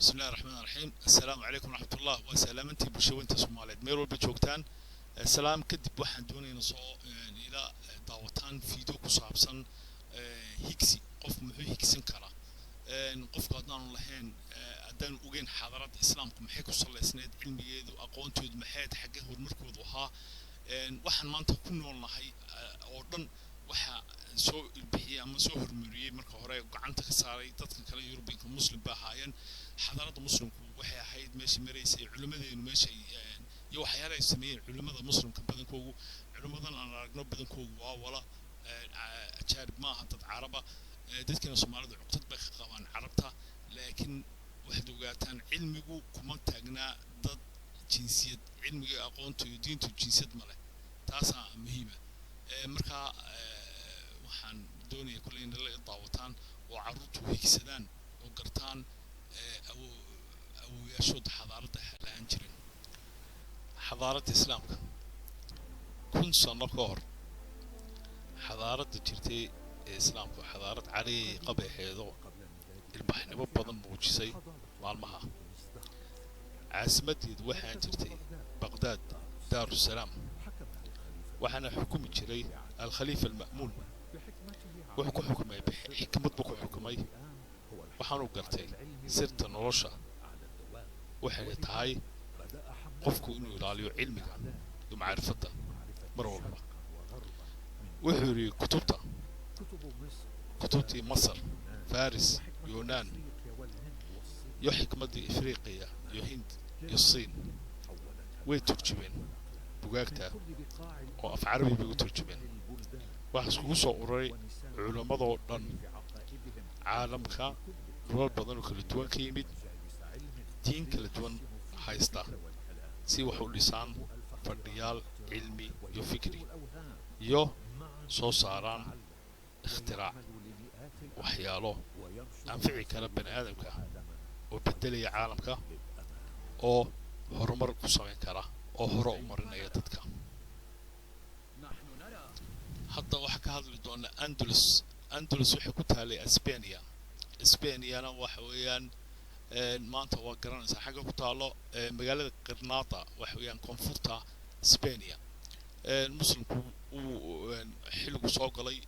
بسم الله الرحمن الرحيم السلام عليكم ورحمة الله وسلامتي بشوينتا سوماليد ميل walba joogtaan salaam kadib waxaan doonaynaa soo ila daawataan video ku saabsan higsi qof muxuu higsan karaa qofka haddaan lahayn haddaan ogeyn xadarada islaamku maxay ku saleysneed cilmigeedu aqoontoodu maxayd xagga horumarkoodu ahaa waxaan maanta ku noolnahay oo dhan waxa soo bixiyay ama soo hormariyay marka hore gacanta ka saaray dadka kale Yurubiyanka muslim ba ahaayeen xadarada muslimku waxay ahayd meeshii maraysay culimadeenu meeshay iyo waxyaalaha ay sameeyeen culimada muslimka badankoodu culimadan aan aragno badankoodu waa wala ajaanib ma aha dad caraba dadkana Soomaalida cuqdad bay ka qabaan carabta laakiin waxaad ogaataan cilmigu kuma taagnaa dad jinsiyad cilmiga aqoonta iyo diinta jinsiyad ma leh taasaa muhiima marka waxaan doonayaa kulay in la daawataan oo carruurtu higsadaan oo gartaan awooyaashood xadaarada lahaan jirin xadaarada islaamka 1000 sano ka hor xadaarada jirtay ee islaamku xadaarad cariiqa bay ahayd ilbaxnimo badan muujisay maalmaha caasimadeedu waxaan jirtay baqdaad daarusalaam waxaana xukumi jiray al-khalifa al-ma'muun wuxuu ku xukumay xikmad buu ku xukumay waxaanu gartay sirta nolosha waxay tahay qofku inuu ilaaliyo cilmiga iyo macrifada mar walba wuxuu yiri kutubtii masar faris yunan iyo xikmadii afriqiya iyo hind iyo siin way turjubeen bugaagta oo af carabi bay u turjubeen waxa isku soo ururay culimadoo dhan caalamka rol badan oo kala duwan ka yimid diin kala duwan haysta si wax u dhisaan fadhiyaal cilmi iyo fikri iyo soo saaraan ikhtirac waxyaalo anfici kara bani aadamka oo bedelaya caalamka oo horumar ku sameyn kara oo hore u marinaya dadka hadda waxa ka hadli doona Andalus waxay ku taalay Spain-yana waxa weeyaan maanta waa garanaysaa xagga ku taalo magaalada Granada waxa weeyaan koonfurta Spain muslimku xilligu soo galay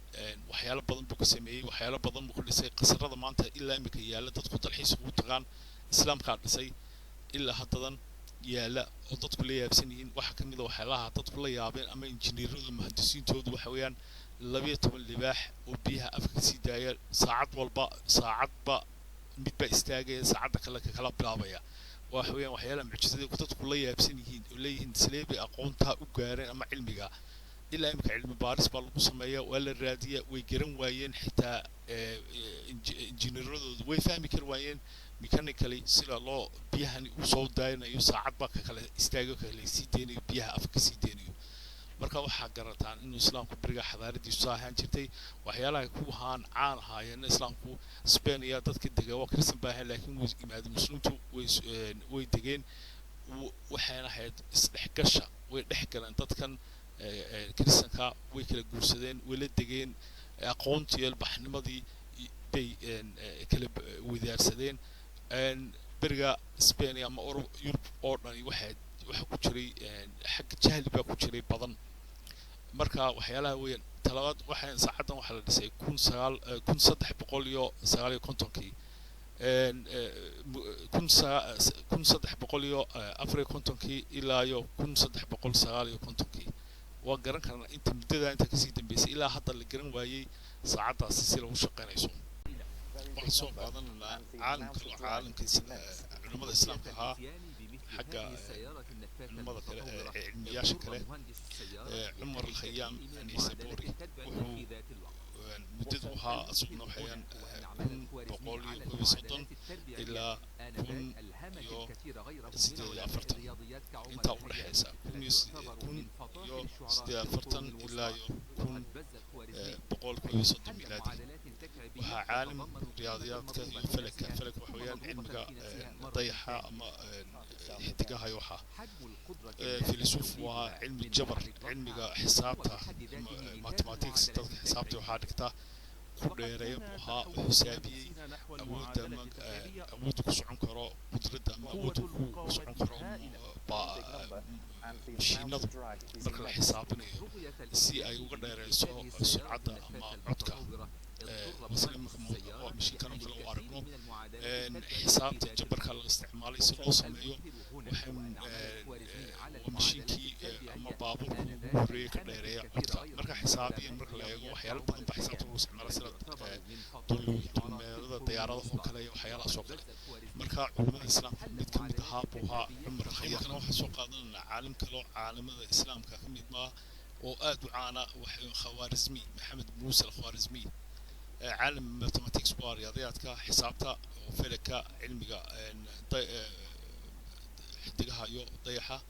waxyaalo badan buu ka sameeyay waxyaalo badan buu ku dhisay qasrada maanta ilaa imika yaala dadku dalxiis ugu tagaan islaamka dhisay ilaa haddan yaala oo dadku la yaabsan yihiin waxa kamid ah waxyaalaha dadku la yaabeen ama injineerada muhandisiintoodu waxa weeyaan 12 libaax oo biyaha afka si daaya saacadba midba istaagaya saacada kala bilaabaya waxa weeyaan waxyaalaha mucjisada ku dadku la yaabsan yihiin oo leeyihiin sleebi aqoonta u gaareen ama cilmiga ilaa imika cilmi baaris baa lagu sameeyaa waa la raadiyaa way garan waayeen xitaa injineeradoodu way fahmi kar waayeen mechanically sida loo biyahani u soo daaynayo saacadba kala istaago kala si deenayo biyaha afka si deenayo marka waxa garataan in islaamku bariga xadaaradiisu saahan jirtay waxyaalaha ku caan ahaayeen islaamku Spain iyo dadka degaa waa Christian baahan laakiin way imaado muslimtu way degeen waxayna ahayd isdhexgasha way dhexgalaan dadkan Christianka way kala guursadeen way la degeen aqoontii ilbaxnimadii bay kala wadaarsadeen bariga Spain ama Yurub oo dhan waxa ku jiray xag jahli baa ku jiray badan marka waxyaalaha weeyaan talabaad waxaan saacadan waxa la dhisay 1359kii 1359kii ilaa 1359kii waa garan karnaa inta muddada inta ka sii dambeysay ilaa hadda la garan waayay saacadaasi si lagu shaqeynayso waxa soo qaadanaa caalamka culimada islaamka ahaa حق المضى علمياش كله عمر الخيام النيسابوري وهو مدتها أصبنا حيان كن بقولي كوي صدن إلى كن يو سيد أفرتن أنت أول حساب كن يو سيد أفرتن إلى يو كن بقول كوي صدن ميلادي وها عالم رياضيات فلك وحويان علمك ضيحة أما احتقاها يوحى فيلسوف وعلم الجبر علمك حسابته ماتماتيكس حسابته وحادكته كوديريا بوها حسابي أود كسرعن كرو قدرة ما أود كسرعن كرو مشينا مركل حسابنا سي أي وقدر سرعة أما عدك مثلا مشي كانوا كلوا عارفون حساب تجبر خلال استعمالي سلوس مايو وحن ومشي كي أما بابور وريك دايريا عدك مركل حسابي مركل لا وحيال بدن بحساب سلوس استعمال سلا دول الطيارات وكلا وحيال أسوق مركل علماء الإسلام ميت كم متهابوها عمر الخير كانوا حسوق هذا عالم كلو عالم الإسلام كميت ما وآد وعانا خوارزمي محمد موسى الخوارزمي عالم ماثماتيكس ورياضيات حسابتا وفلكا علمي حدقها يو ضيحة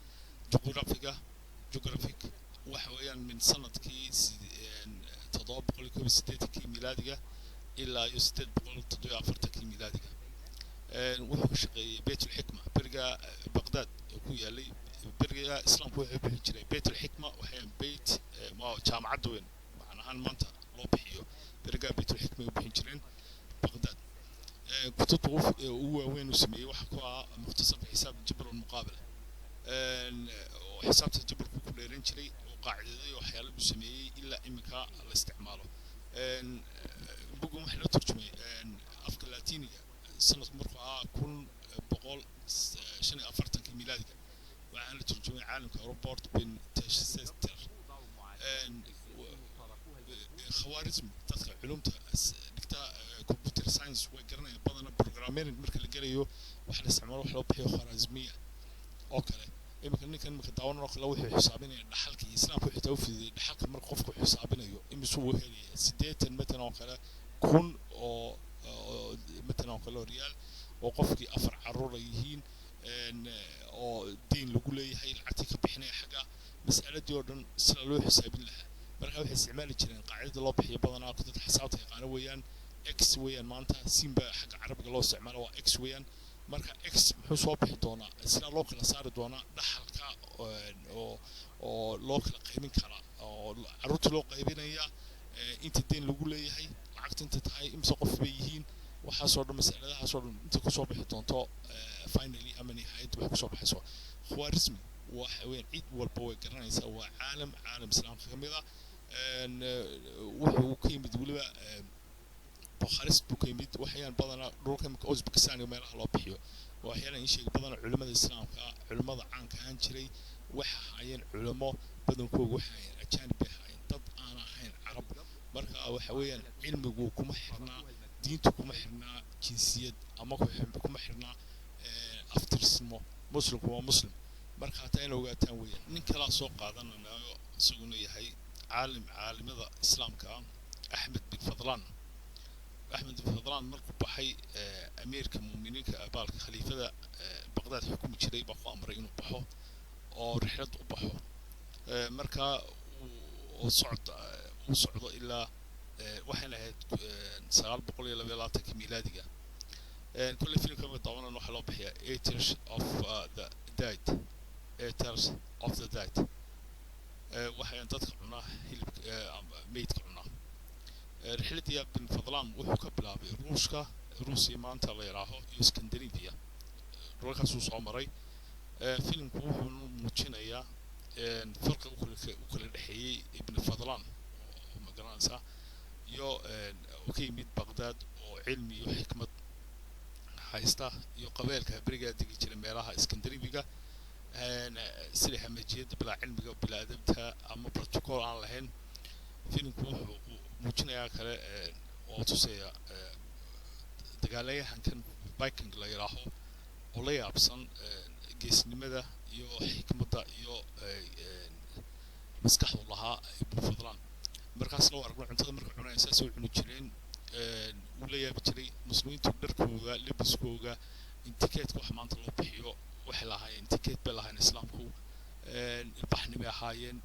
جغرافيك وحويا من سنة كي تضاب بقول لكم ستة ميلادية إلا يستد بقول تضيع فرتك ميلادية وحوش بيت الحكمة برجع بغداد وكويا لي برجع إسلام كوي بحجري بيت الحكمة وحين بيت ما جامعة دوين معناها المنطقة لو بحيو برجع بيت الحكمة وبحجرين بغداد كتب هو وين وسميه وحكوا مختصر في حساب الجبر والمقابلة وحساب الجبر كل رنشري وقاعدة وحياة بسميه إلا إمكا الاستعماله بقوم إحنا ترجمة أفكار لاتينية سنة مرقعة كل بقول شنو أفرتك ميلادك وعن ترجمة عالم كروبرت بن تشستر خوارزم تدخل علومته دكتا كمبيوتر ساينس وقرنا بدنا بروجرامين مركز اللي قريو وحنا استعملوا وحلو بحيو خوارزمية أوكي يمكن كان مكتاون روح لو حسابين الحلقة إسلام في توفي الحلقة مرقف حسابين يو يمسوه هذي سديت مثلا وكلا كون أو مثلا وكلا ريال وقفك أفر عرورة يهين أو دين لقولي هاي العتيقة بحنا حاجة مسألة جوردن سلالو حسابين لها مركب استعمال جرين قاعدة الله بحي بدنا قدرة حسابها قانويا إكس ويان مانتا سيمبا حق عربي الله استعماله إكس ويان marka x muxuu soo bixi doonaa isla loo kala saari doonaa dhaxalka oo loo kala qaybin kara oo caruurta loo qaybinaya inta deyn lagu leeyahay lacagta inta tahay imsa qof bay yihiin waxa soo dhan mas'aladaha soo dhan inta ku soo bixi doonto finally ama nihayad wax ku soo baxayso khwarizmi waxa weyn cid walba way garanaysaa waa caalam islaamka kamid ah wuxuu ka yimid waliba بخارست بكيميد وحيان بدنا دولكم كأوزبكستان يوم يلا الله بحيو وحيانا إنشيء بدنا علماء الإسلام علماء عن كان شري وحيان علماء بدنا كوج وحيان أجانب بحيان ضد أنا حين عرب مركا وحويان علم كم حرنا دينتكم حرنا جنسية أما كم حرنا أفتر اسمه مسلم هو مسلم مركا تين وقتين ويا نكلا سوق هذا سقوني هاي عالم هذا إسلام كان أحمد بن فضلان أحمد بن فضلان مركب بحي أمير كمؤمنين كأبالك خليفة بغداد حكومة شري بقوا أمرين وبحو أو رحلة وبحو مركا وصعد إلى وحنا سؤال بقول يلا بلاتك ميلادية كل فيلم كم طبعا نحلو بحيا Eaters of the Dead Eaters of the Dead وحنا تدخلنا ميت كلنا رحلة يا بن فضلان وحكى بلا روسيا ما أنت الله يراها إسكندرية روح خصوص عمري فيلم كوه متشنيا فرق وكل الحي ابن فضلان مقرانسا يو وكيميت بغداد وعلمي وحكمة حيستا يو قبائل كبرجة تيجي تلم مراها إسكندرية سلحة مجيد بلا علم بلا أدبتها أما بروتوكول على هن فيلم كوه muujinaya kale oo tusaya dagaalayahan kan Viking la yiraahdo oo la yaabsan geesnimada iyo xikmadda iyo maskaxda lahaa ibn Fadlan markaas loo arko cuntada marka cunaysa soo cuni jireen uu la yaabi jiray muslimiintu dharkooda labiskooda intikeedka wax maanta loo bixiyo waxay lahaayeen intikeed bay lahaayeen islaamku baxni bay ahaayeen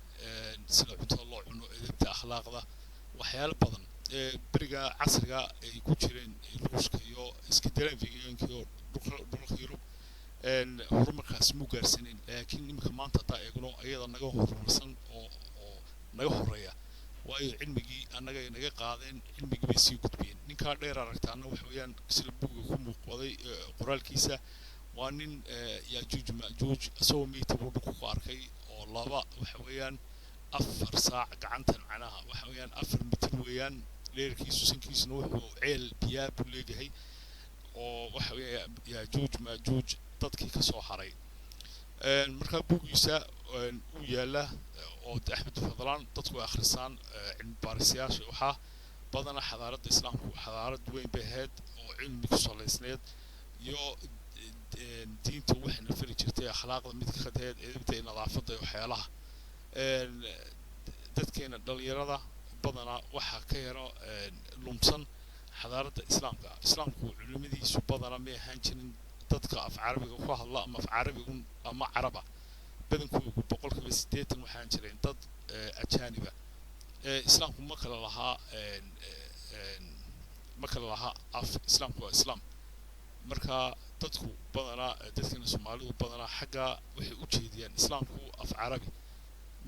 sida cuntada loo cuno edebta akhlaaqda waxyaalo badan bariga casriga ay ku jireen ruushka iyo iskandinaafiyaanka iyo dhulka Yurub horumarkaas mu gaarsaneen laakiin imika maanta taa eegno ayada naga horumarsan oo naga horeeya waayo cilmigii annaga ay naga qaadeen cilmigii bay sii gudbiyeen ninkaa dheer aragtaana waxa weeyaan sida buugga ku muuqday qoraalkiisa waa nin yaajuuj maajuuj isagoo meydta buu dhulka ku arkay oo laba waxa weeyaan 4 saac gacantan macnaha waxa weeyaan 4 mitir weeyaan dheerkiisu sankiisuna wuxuu ceel biyaa buu leeyahay oo waxa weeyaan yaajuuj maajuuj dadkii ka soo haray markaa buuggiisa uu yaala oo axmed fadlaan dadku akhrisaan cilmi baarisayaasha waxaa badana xadaaradda islaamku xadaarad weyn bay ahayd oo cilmi ku salaysneed iyo diinta waxayna fari jirtay akhlaaqda mid ka taheed edebta iyo nadaafadda iyo waxyaalaha dadkeena dhalinyarada badana waxaa ka yaro lumsan xadaaradda islaamku culimadiisu badana may ahaan jirin dadka af carabiga ku hadla ama af carabiga ama caraba badankoodu 80% waxaan jireen dad ajaaniba islaamku ma kala laha af islaamku waa islaam marka dadku badana dadkeena Soomaalidu badana xagga waxay u jeediyaan islaamku af carabi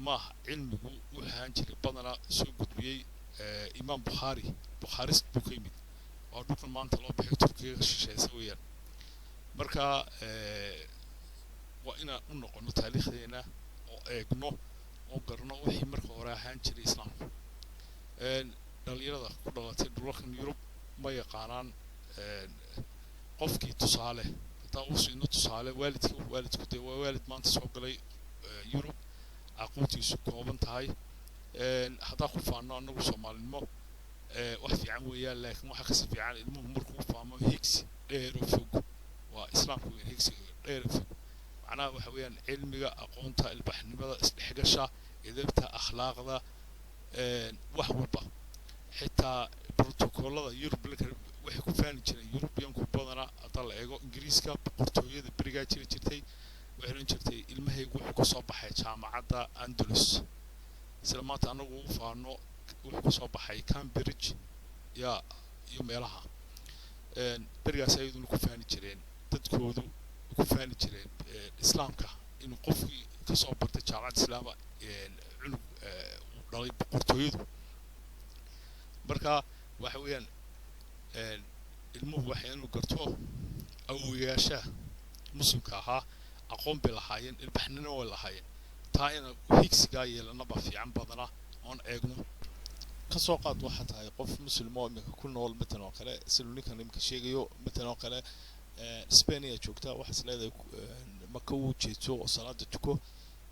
ma cilmigu waxaan jiray badana soo gudbiyay imaam bukhaarist buu ka yimid oo dhulkan maanta loo bixiyo Turkiga shisheeyay weeyaan marka waa inaan u noqono taariikhdeena oo eegno oo garno wixii marka hore ahaan jiray islaamku dhalinyarada ku dhalatay dhulalkan Yurub ma yaqaanaan qofkii tusaale taa uu siino tusaale waalidku dee waa waalid maanta soo galay Yurub aqoontiisu kooban tahay haddaa ku faano annagu Soomaalinimo wax fiican weeyaan laakiin waxa ka si fiican ilmuhu markuu fahmo higsi dheer oo fog waa islaamku higsi dheer oo fog macnaha waxa weeyaan cilmiga aqoonta ilbaxnimada isdhexgasha edebta akhlaaqda wax walba xitaa protokoolada Yurub waxay ku faani jireen Yurubiyanku badana hadda la eego Ingiriiska boqortooyada berigaa jirtay waxay jirtay ilmahaygu wuxuu ka soo baxay jaamacadda Andalus isla maanta anagu u faano wuxuu ka soo baxay Cambridge iyo meelaha berigaas ayaduna ku faani jireen dadkoodu ku faani jireen islaamka inuu qofkii ka soo bartay jaamacadda islaamka cunug dhalay boqortooyadu marka waxa weeyaan ilmuhu waxay inuu garto awooyaasha muslimka ahaa aqoon bay lahaayeen ilbaxnimo way lahaayeen taa ina higsigaa yeelanaba fiican badana oon eegno ka soo qaad waxa tahay qof muslim oo imika ku nool matan oo kale sidoo ninkan imika sheegayo matan oo kale Spain ay joogtaa waxa isleedahay maka uu jeedo salaada tuko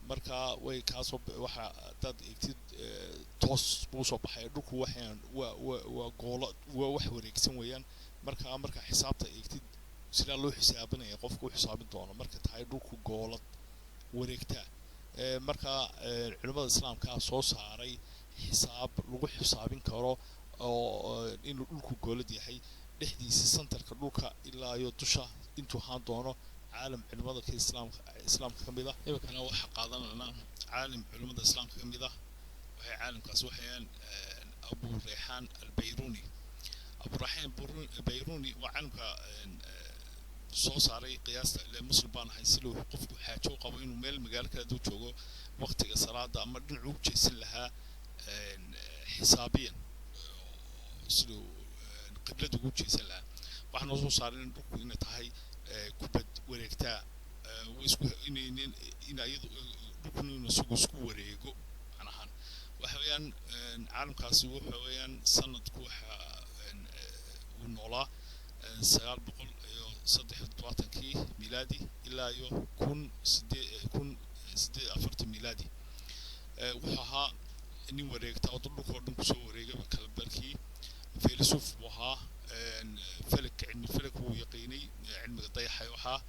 marka way ka soo waxa dad igtid toos buu soo baxay dhulku waxaan waa goolo waa wax wareegsan weeyaan marka xisaabta igtid sida loo xisaabinayo qofku xisaabin doono marka tahay dhulku goolad wareegta marka culimada islaamka soo saaray xisaab lagu xisaabin karo oo in dhulku goolad yahay dhexdiisa santarka dhulka ilaa iyo dusha intuu haan doono caalam culimada islaamka kamida kana waxa qaadanana caalam culimada islaamka kamida waxay caalamkaas waxayaan Abu Rayhan al-Bayruni waa caalamka soo saaray qiyaasta ilaa muslim baan ahay si loo qofku xaajo qabo inuu meel magaalo kale uu joogo waqtiga salaada ama dhinacu u jeesan lahaa xisaabiyan sidoo qiblada ugu jeesan lahaa waxaan soo saaray in dhulku inay tahay kubad wareegtaa isku in ayadu dhulkuna isku wareego anahan waxa weeyaan caalamkaasi waxa weeyaan sanadku waxa uu noolaa 973 ميلادي إلى كون 8 ميلادي وحها إني وريقت أضل كوردن كسو وريقة بكالبالكي فيلسوف وها فلك علم الفلك هو يقيني علم الضيحة وها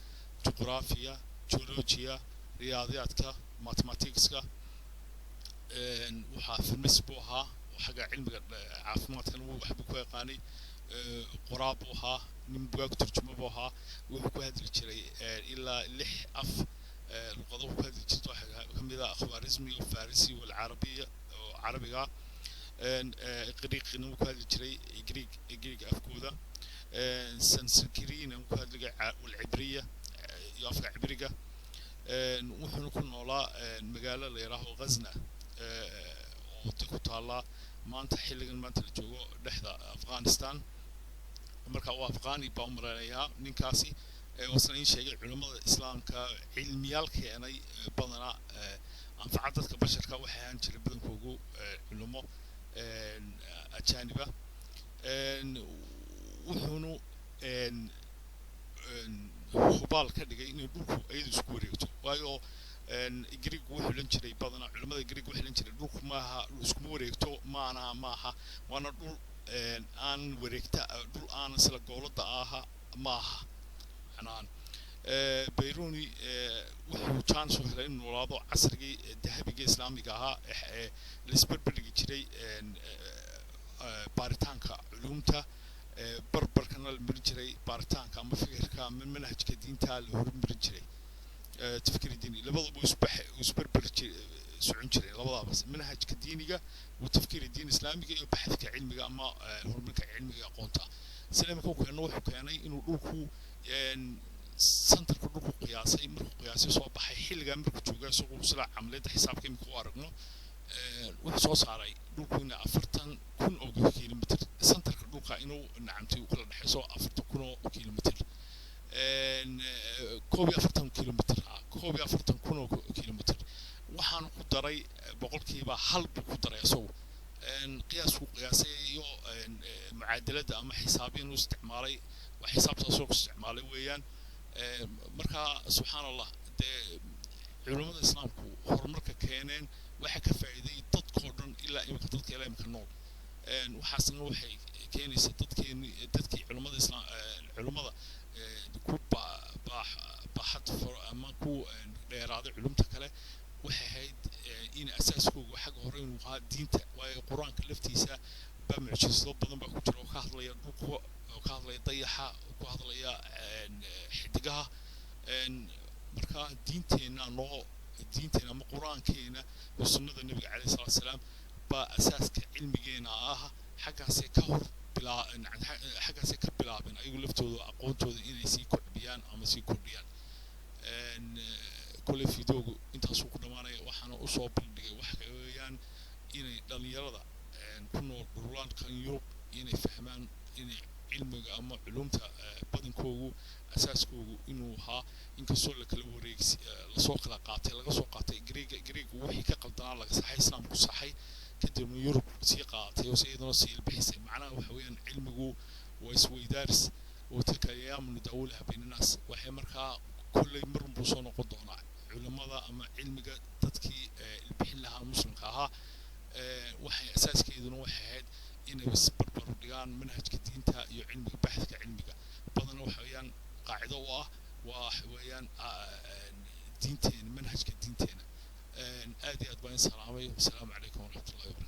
جغرافيا جيولوجيا رياضياتك ماتماتيكسكا وها في المسبوها وحاجة علم عافمات كانوا وحبكوا يقاني قرابوها من بقى ترجمة بوها وحكوا هذا الشيء إلا لح أف القضاء هذا الشيء كم إذا خوارزمي وفارسي والعربية عربية غريق نمو هذا الشيء غريق أفكودا سنسكرين نمو هذا والعبرية يافق عبرية وحنا كنا ولا مقالة اللي راهو غزنا وتكوت الله maanta xilligan maanta la joogo dhexda Afghanistan marka waa afqaani baa u maranayaa ninkaasi wasna in sheegay culimada islaamka cilmiyaal keenay badanaa anfaca dadka basharka waxay ahaan jiray badankoogu culimo ajaaniba wuxuunu hubaal ka dhigay inay dhulku ayadu isku wareegto waayo Greek wuxuu lan jiray badanaa culimada Greek wuxuu lan jiray dhulku maaha iskuma wareegto maaha waana dhul aan wareegta dhul aan isla goolada aha maaha xanaan Bayruni wuxuu chance u helay inuu noolaado casrigii dahabiga islaamiga ahaa la isbarbardhigi jiray baaritaanka culumta barbarkana la marin jiray baaritaanka ama fikirka ama manhajka diinta la horumarin jiray تفكير الديني لبضوا يسبر سعون شري لبضوا بس منهج كدينية وتفكير الدين الإسلامي بحث كعلمي أما هرمك كعلمي قونتا سلام كوكو إنه حكينا إنه لوكو سنتر كلوكو قياسي مركو قياسي صوب حيل جنب كتوجا سوق سلع عملية حساب كم كوارقنا وحصوص على لوكو إن أفرتن كون أو كيلومتر سنتر كلوكا إنه نعمتي وكل حسوا أفرتن كون أو كيلومتر كوبي أفرتن كيلومتر كوبي أفرتن كونو كيلومتر وحن قدري بقول كيبا حلب قدري سو قياسي معادلة أما حسابين واستعمالي وحساب تسوق استعمالي ويان مركا سبحان الله علماء الإسلام هرمركا كينين وحكا فائدة تذكرن إلا إمك تذكر إلا إمك النور وحسن وحي كيني تذكر علماء الإسلام علماء ku baaxad ama ku dheeraado culumta kale waxay ahayd in asaaskoodu xagga hore inuu ahaa diinta waayo quraanka laftiisa baa mucjisado badan baa ku jira oo ka hadlaya dhulka oo ka hadlaya dayaxa oo ka hadlaya xidigaha marka diinteena ama quraankeena iyo sunnada nabiga calayhi salaatu wasalaam baa asaaska cilmigeena ah xaggaas ka hor حاجة كبيرة بلعبين أيقول لفتوا أقوتوا إني سيكون بيان أما سيكون بيان كل فيديو أنت سوق دمانة وحنا أصاب بالدقة وحكيان إني دلني يرضى كنا رولان كان يوروب إني فهمان إني علم أما علومته بدن كوجو أساس كوجو إنه ها إنك سول كالوريكس لسوق لقاطع لقاطع جريج وحي كقلتنا لك صحيح إسلام صحيح كده من يوروب سيقا تيوسيدنا سيل بحيث معناه وحويان علمه ويسوي دارس وتلك أيام ندولها بين الناس وحي مركا كل مر بوصون قدونا علماء أما علمك تدكي البحلها مسلم كها وحي أساس كيدنا وحيد إنه بس بربر ديان منهج كدينتا يعلمك بحث كعلمك بدنا وحويان قاعدة وحويان دينتين منهج كدينتين آدي أدبان سلامي والسلام عليكم ورحمة الله وبركاته.